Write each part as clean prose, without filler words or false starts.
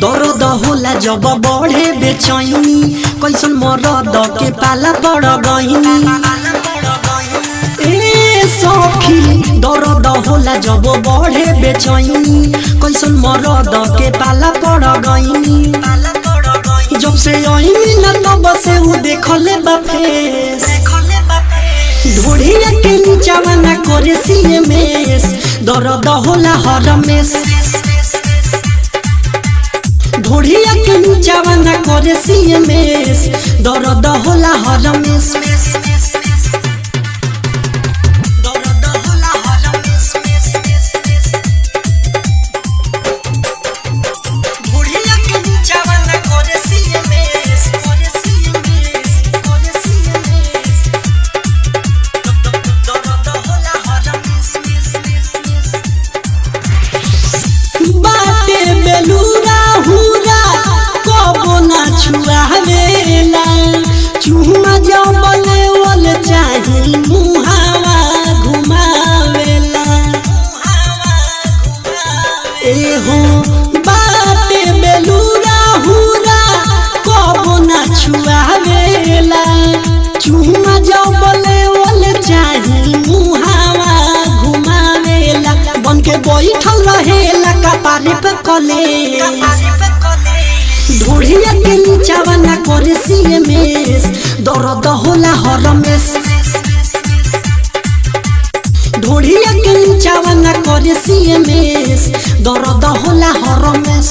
दर्द होला जब बढ़े बेचैनी कैसन मरद के पाला पड़ गईनी ए सखी दर्द होला जब बढ़े बेचैनी कैसन मरद के पाला पड़ गईनी जब से आईनी न तब से उ देखले बा फेस ढोढ़िया के नीचावा ना करे सीएमएस दर्द होला हरमेस ढोढ़िया के नीचावा ना करे सीएमएस दर्द होला हरमेस छुआवेला चुमा जबले वल चाही मुहावा घुमावेला एहो बाटे बेलूरा हुरा कबो ना छुआवेला चुमा जबले वल चाही मुहावा घुमावेला बन के बैठल रहेला कपारे पे कले ढोढ़िया के नीचावा ना करे सीएमएस दर्द होला हरमेस ढोढ़िया के नीचावा ना करे सीएमएस दर्द होला हरमेस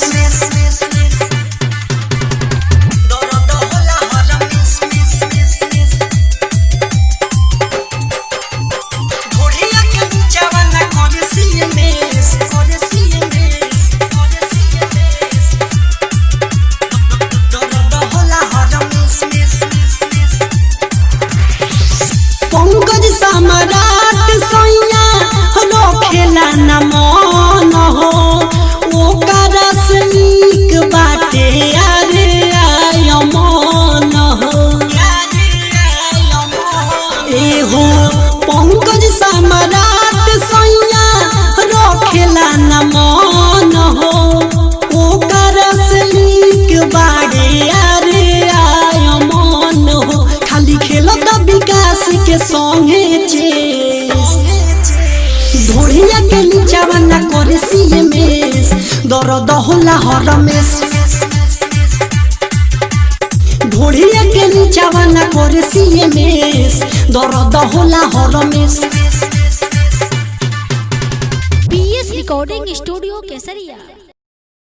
सम्राट सैया रखेला न मन हो ओकरा से नीक बाटे अरे आय मन हो एहो पंकज सम्राट सैया रखेला न मन हो ओकरा से नीक बाटे अरे आय मन हो खाली खेलत विकास के संगे ढोढ़िया के नीचावा ना करे सीएमएस दर्द होला हरमेस ढोढ़िया के नीचावा ना करे सीएमएस दर्द होला हरमेस। पीएस रिकॉर्डिंग स्टूडियो केसरिया।